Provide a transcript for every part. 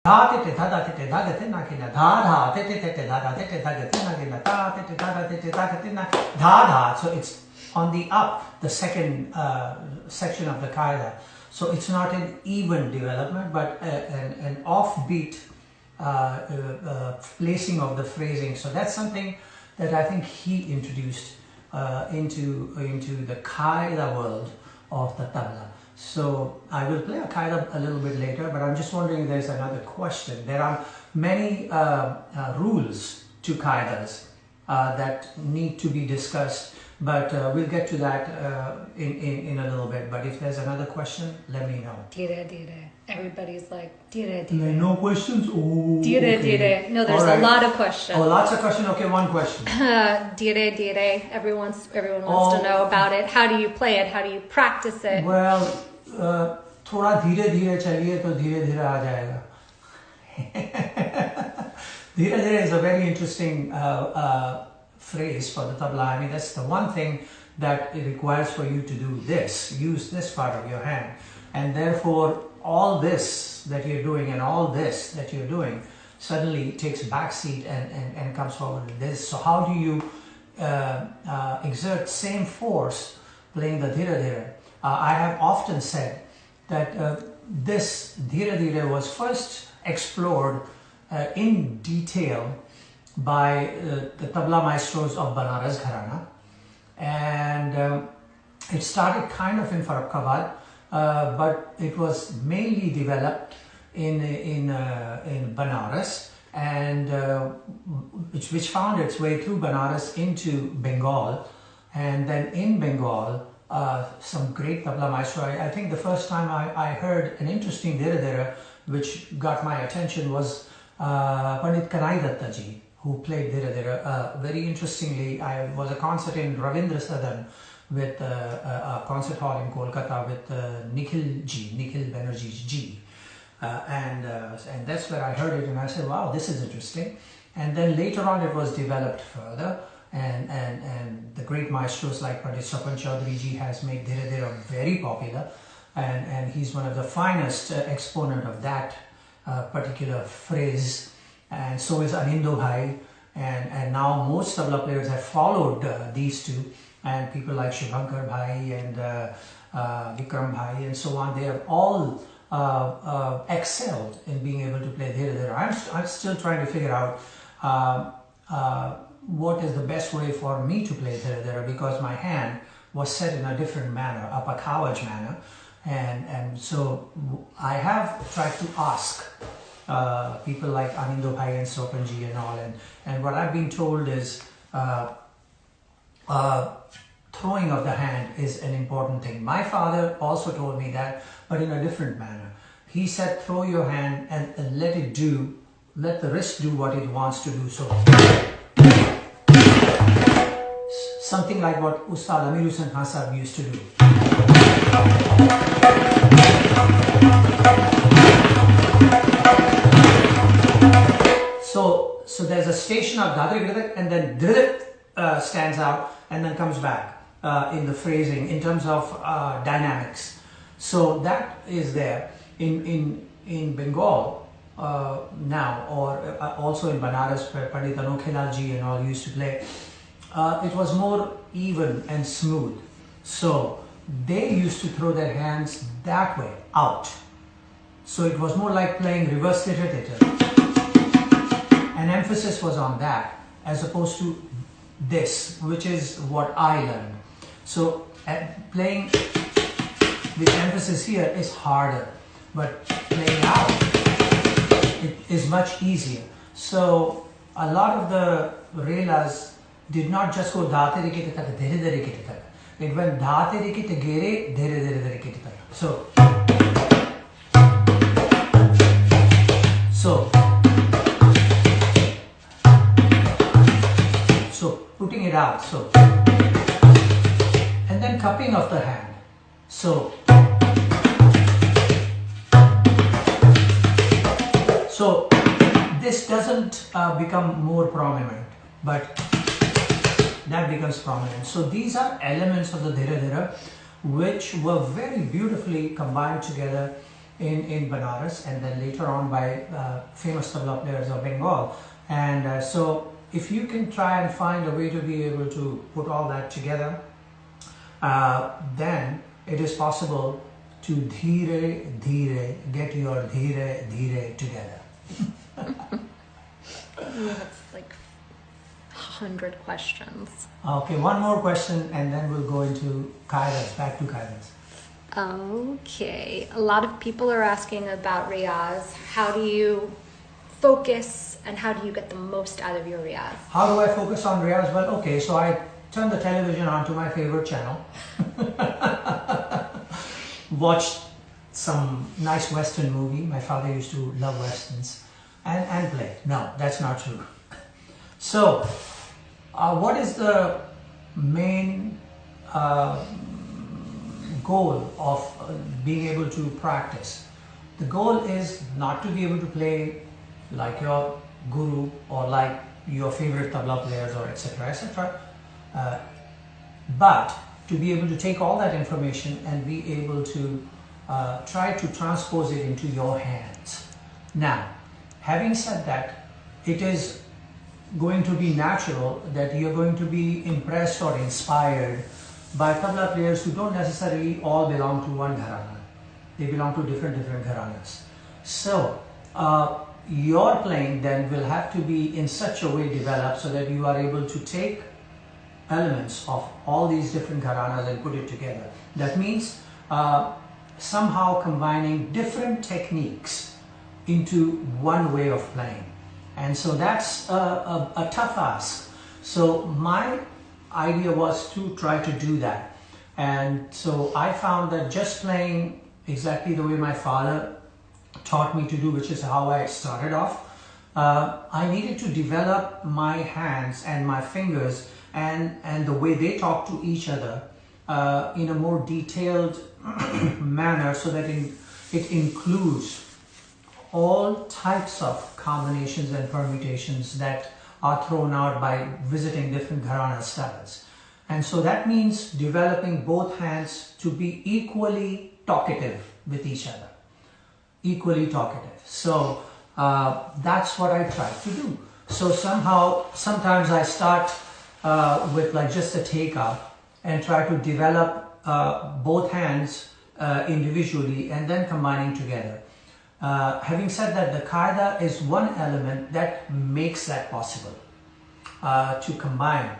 Da te te da da te te da te na kina da da te te te da da te te da te na kina da te te da te te da te na da da. So it's on the up, the second section of the qaida. So it's not an even development, but an offbeat placing of the phrasing. So that's something that I think he introduced into the qaida world of the tabla. So I will play a qaida a little bit later, but I'm just wondering if there's another question. There are many rules to qaidas that need to be discussed, but we'll get to that in a little bit. But if there's another question, let me know. Dire, dire. Everybody's like, dire, dire. No questions? Oh, Dire, okay. dire. No, there's All right. a lot of questions. Oh, lots of questions? Okay, one question. Dire, dire. Everyone wants to know about it. How do you play it? How do you practice it? Well, थोड़ा धीरे धीरे चलिए तो धीरे धीरे आ जाएगा. Dhira dhira is a very interesting phrase for the tabla. I mean, that's the one thing that it requires for you to do this, use this part of your hand, and therefore all this that you're doing and all this that you're doing suddenly takes a backseat and comes forward with this. So how do you exert same force playing the dhira dhira? I have often said that this dhira dhira was first explored in detail by the tabla maestros of Banaras Gharana, and it started kind of in Farrukhabad, but it was mainly developed in Banaras, and which found its way through Banaras into Bengal, and then in Bengal some great tabla maestro. I think the first time I heard an interesting dhira dhira which got my attention was Pandit Kanai Datta ji, who played dhira dhira. Very interestingly, I was a concert in Ravindra Sadan with a concert hall in Kolkata with Nikhil Banerjee ji, and that's where I heard it, and I said, wow, this is interesting. And then later on it was developed further, and the great maestros like Pandit Swapan Chaudhary ji has made dhira dhira very popular, and he's one of the finest exponent of that particular phrase, and so is Anindo Bhai, and now most tabla players have followed these two, and people like Shubhankar Bhai and Vikram Bhai and so on. They have all excelled in being able to play dhira dhira. I'm still trying to figure out what is the best way for me to play dhira dhira, because my hand was set in a different manner, a pakawaj manner, and so I have tried to ask people like Anindo Bhai and Sopanji and all, and what I've been told is throwing of the hand is an important thing. My father also told me that, but in a different manner. He said throw your hand and let the wrist do what it wants to do. So something like what Ustad Amir Hussain Khan Sahab used to do. So there's a station of Dadrik and then Dhrit stands out and then comes back in the phrasing in terms of dynamics. So that is there in Bengal now, or also in Banaras where Pandit Anokhelal ji and all used to play. It was more even and smooth. So they used to throw their hands that way, out. So it was more like playing reverse titter. And emphasis was on that as opposed to this, which is what I learned. So playing with emphasis here is harder, but playing out it is much easier. So a lot of the relas did not just go dhate rikite tak, dhere dhere rikite tak. It went dhate rikite gere, dhere dhere rikite tak. So putting it out, so, and then cupping of the hand. So this doesn't become more prominent, but that becomes prominent. So these are elements of the dhira dhira which were very beautifully combined together in Banaras, and then later on by famous tabla players of Bengal. And so if you can try and find a way to be able to put all that together, then it is possible to dheere dheere get your dheere dheere together. That's like 100 questions. Okay, one more question and then we'll go into kaidas, back to kaidas. Okay, a lot of people are asking about riyaz. How do you focus and how do you get the most out of your riyaz? How do I focus on riyaz? Well, okay, so I turn the television on to my favorite channel, watch some nice Western movie. My father used to love Westerns, and play. No, that's not true. So, what is the main goal of being able to practice? The goal is not to be able to play like your guru or like your favorite tabla players or etc. etc. But to be able to take all that information and be able to try to transpose it into your hands. Now, having said that, it is going to be natural that you're going to be impressed or inspired by tabla players who don't necessarily all belong to one gharana. They belong to different gharanas. So, your playing then will have to be in such a way developed so that you are able to take elements of all these different gharanas and put it together. That means somehow combining different techniques into one way of playing. And so that's a tough ask. So my idea was to try to do that. And so I found that just playing exactly the way my father taught me to do, which is how I started off, I needed to develop my hands and my fingers and the way they talk to each other in a more detailed manner so that it includes all types of combinations and permutations that are thrown out by visiting different gharana styles. And so that means developing both hands to be equally talkative with each other. Equally talkative. So that's what I try to do. So sometimes I start with like just a takeout and try to develop both hands individually and then combining together. Having said that, the qaida is one element that makes that possible, to combine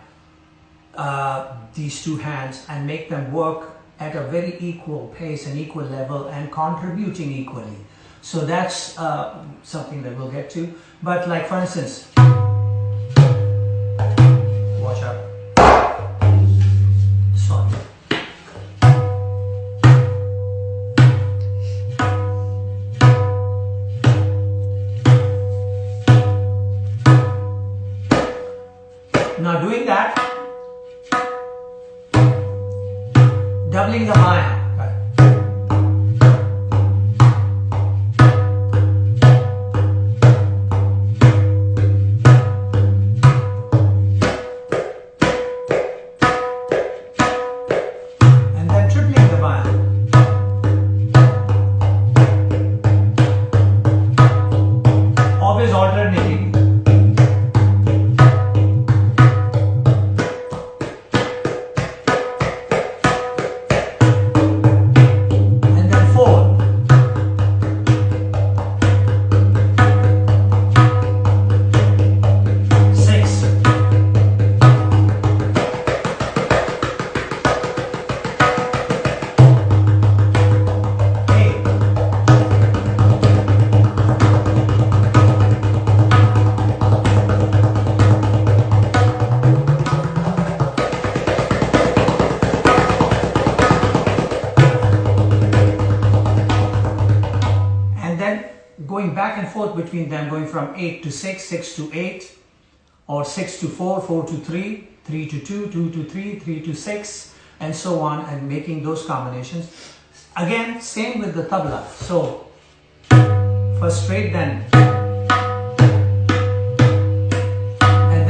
these two hands and make them work at a very equal pace and equal level and contributing equally. So that's something that we'll get to. But like for instance, watch out. Sorry. Now doing that, doubling the maya. And then tripling the maya. Always alternating. Going back and forth between them, going from 8 to 6, 6 to 8, or 6 to 4, 4 to 3, 3 to 2, 2 to 3, 3 to 6, and so on, and making those combinations. Again, same with the tabla. So, first straight, then, and then,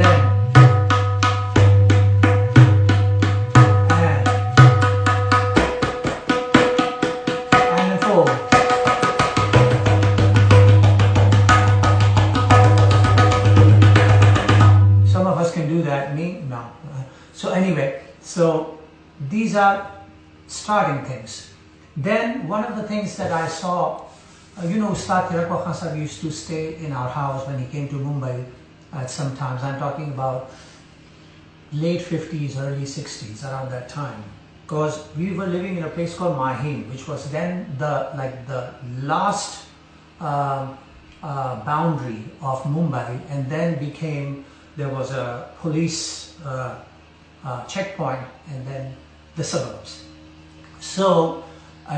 and then 4. these are starting things. Then one of the things that I saw, Ustad Khan used to stay in our house when he came to Mumbai at some times. I'm talking about late 50s, early 60s, around that time. Because we were living in a place called Mahim, which was then the last boundary of Mumbai, and then there was a police checkpoint, and then the suburbs. So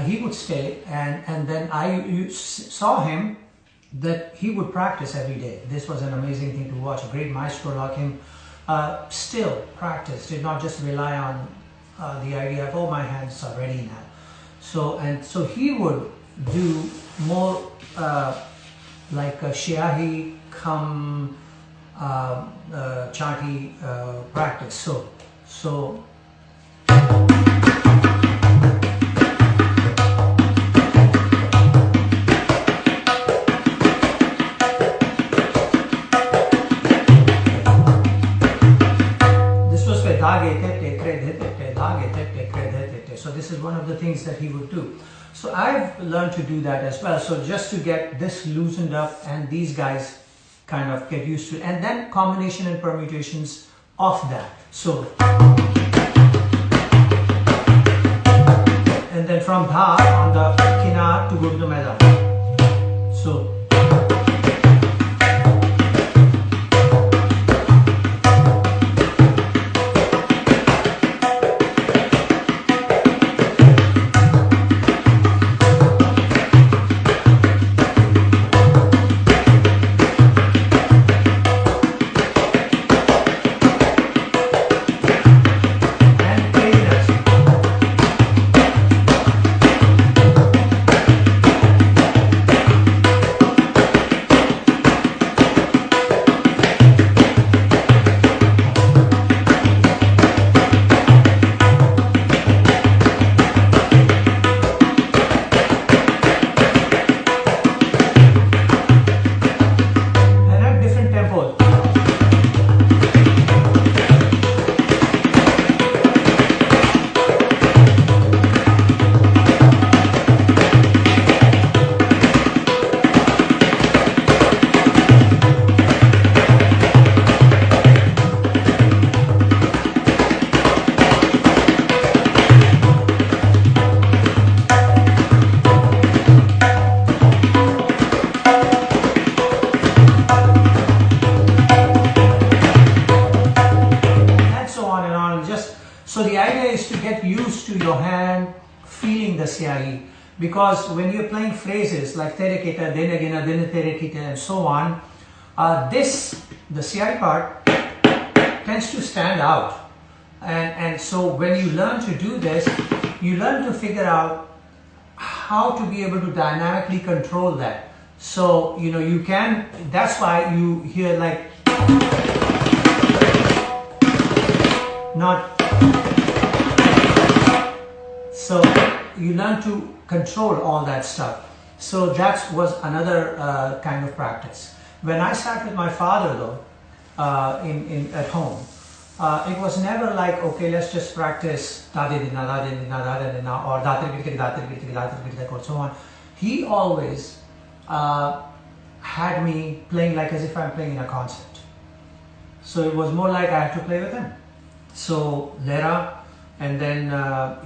he would stay, and then I saw him that he would practice every day. This was an amazing thing to watch. A great maestro like him still practiced, did not just rely on the idea of, oh, my hands are ready now. So he would do more like a Shiahi come Chati practice. So so this is one of the things that he would do. So I've learned to do that as well. So just to get this loosened up and these guys kind of get used to it. And then combination and permutations of that. So, and then from dha on the kinar to go to the meda. So, because when you're playing phrases like tere kita, dene gina, dene tere kita, and so on, the CI part tends to stand out. And so when you learn to do this, you learn to figure out how to be able to dynamically control that. So, you can, that's why you hear like, not, so you learn to control all that stuff. So that was another kind of practice. When I sat with my father though, at home, it was never like, okay, let's just practice or so on. He always had me playing like as if I'm playing in a concert. So it was more like I had to play with him. So Lera, and then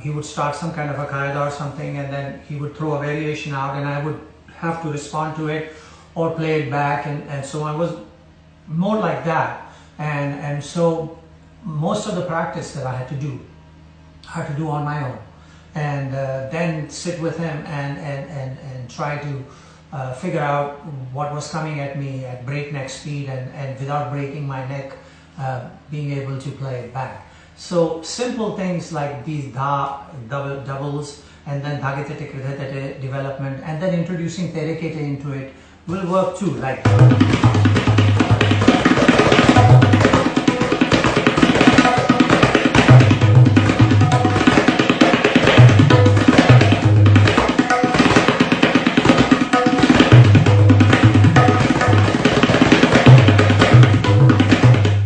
he would start some kind of a qaida or something, and then he would throw a variation out, and I would have to respond to it or play it back, and so on. It was more like that. And so most of the practice that I had to do on my own, and then sit with him and try to figure out what was coming at me at breakneck speed, and without breaking my neck, being able to play it back. So simple things like these dha doubles, and then dhagete kridhete development, and then introducing terekete into it will work too. Like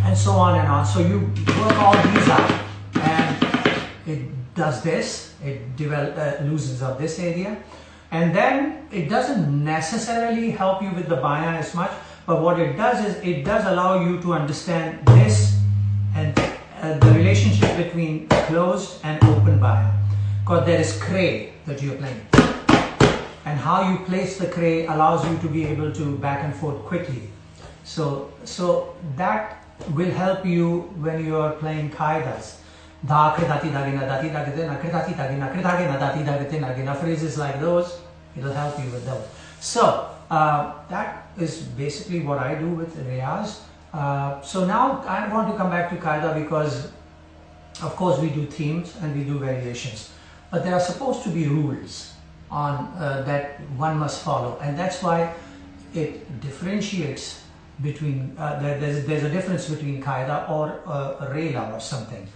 and so on and on. So you work all these out, and it does this, it loosens up this area, and then it doesn't necessarily help you with the baya as much, but what it does is it does allow you to understand this and the relationship between closed and open baya, because there is kray that you're playing, and how you place the kray allows you to be able to back and forth quickly. So that will help you when you are playing kaidas. Phrases like those, it'll help you with those. So that is basically what I do with riyaz. So now I want to come back to qaida, because of course we do themes and we do variations, but there are supposed to be rules on that one must follow, and that's why it differentiates between there's a difference between qaida or rela or something.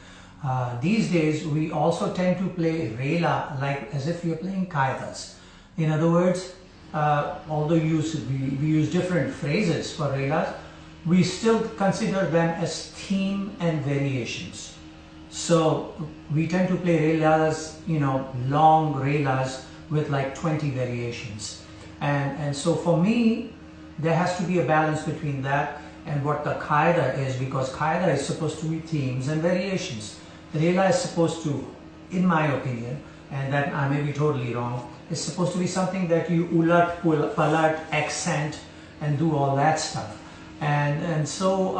These days we also tend to play rela like as if you're playing qaidas. In other words, although we use different phrases for relas, we still consider them as theme and variations. So we tend to play relas, long relas with like 20 variations. And so for me, there has to be a balance between that and what the qaida is, because qaida is supposed to be themes and variations. Rela is supposed to, in my opinion, and that I may be totally wrong, is supposed to be something that you ulat, palat, accent, and do all that stuff. And so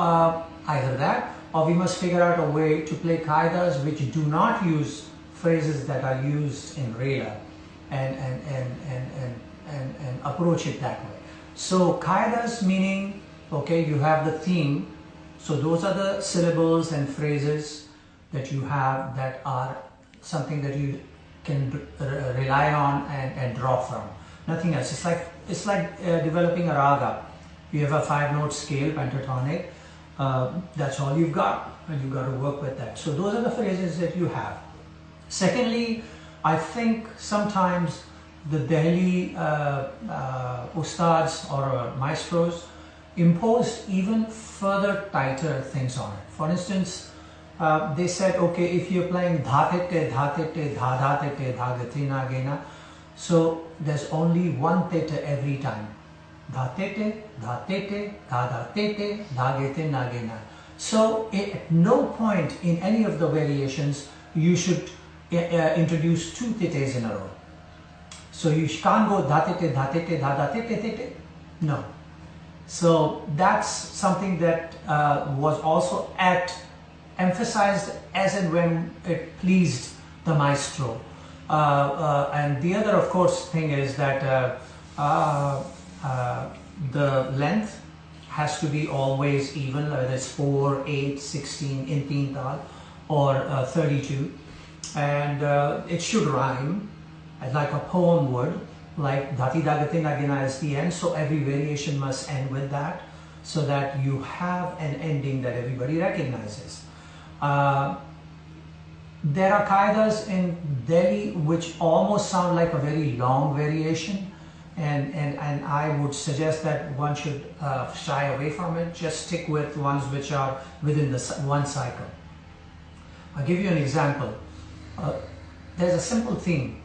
either that, or we must figure out a way to play qaidas which do not use phrases that are used in rela, and approach it that way. So qaidas meaning, okay, you have the theme, so those are the syllables and phrases that you have that are something that you can rely on and draw from. Nothing else. It's like developing a raga. You have a 5-note scale, pentatonic. That's all you've got, and you've got to work with that. So those are the phrases that you have. Secondly, I think sometimes the Delhi Ustads or maestros imposed even further tighter things on it. For instance, they said, okay, if you're playing dhatete, dhatete, dhadhatete, dhagatina, gena, so there's only one theta every time. Dhatete, dhatete, dhadhatete, dhagete, nagena. So at no point in any of the variations you should introduce 2 thetas in a row. So you can't go dhatete, dhatete, dhadhatete, tete. No. So that's something that was also emphasized as and when it pleased the maestro. And the other, of course, thing is that the length has to be always even, whether it's 4, 8, 16 in teen tal or 32, and it should rhyme like a poem would, like dhati dagate nagina is the end, so every variation must end with that, so that you have an ending that everybody recognizes. There are qaidas in Delhi which almost sound like a very long variation, and I would suggest that one should shy away from it. Just stick with ones which are within the one cycle. I'll give you an example. There's a simple theme.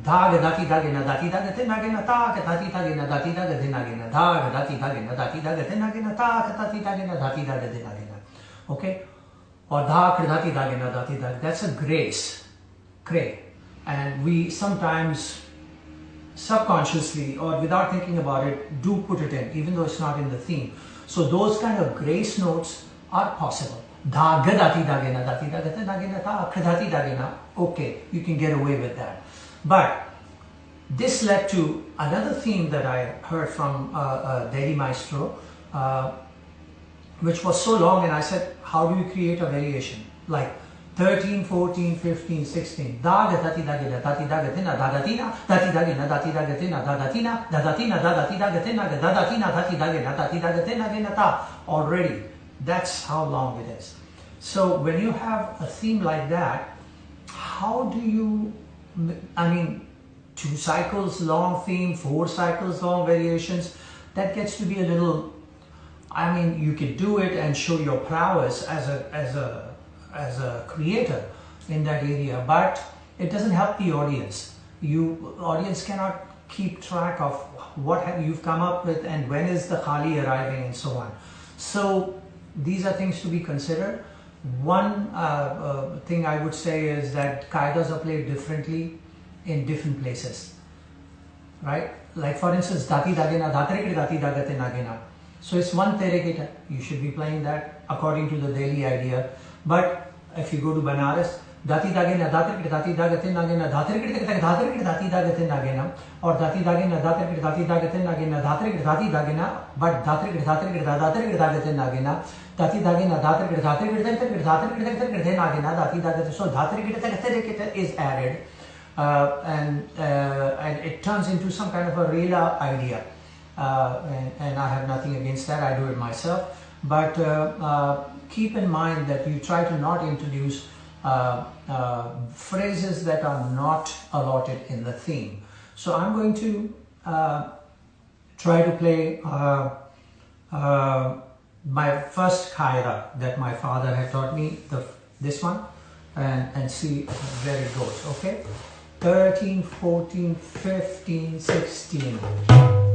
Dhag dati dagena dati dagate nagena ta dati dagena dati dagate nagena dhag dati dagena dati dagate nagena ta dati dagena dati dagate nagena. Okay? Or dhak dati dagena dati dag. That's a grace, kray, and we sometimes subconsciously or without thinking about it do put it in, even though it's not in the theme. So those kind of grace notes are possible. Dhag dati dagena dati dagate nagena ta dati dagena. Okay, you can get away with that. But this led to another theme that I heard from Delhi maestro, which was so long, and I said, how do you create a variation? Like 13, 14, 15, 16. Dag dati dagena dati dagatina dadatina dati dagena dati dagatina dadatina dadatina dadati dagatina dadatina dati dagena dati dagatina gena ta. Already, that's how long it is. So when you have a theme like that, how do you, I mean, 2 cycles long theme, 4 cycles long variations, that gets to be a little, I mean, you could do it and show your prowess as a creator, in that area, but it doesn't help the audience. Audience cannot keep track of what you've come up with and when is the khali arriving and so on. So these are things to be considered. One thing I would say is that qaidas are played differently in different places, right? Like for instance, dati dagena, datarikit dati dagate nagena. So it's one terekita, you should be playing that according to the Delhi idea. But if you go to Banaras, dati dagena, datarikit dati dagate nagena, datarikit dati dagate nagena, or dati dagena, datarikit dati dagate nagena, datarikit dati dagena, but datarikit dagate nagena, dati dagena, datarikit nagena, dati dagate. So datarikit is added. And it turns into some kind of a Rela idea, and I have nothing against that. I do it myself, but keep in mind that you try to not introduce phrases that are not allotted in the theme. So I'm going to try to play my first qaida that my father had taught me, this one, and see where it goes. Okay. 13, 14, 15, 16.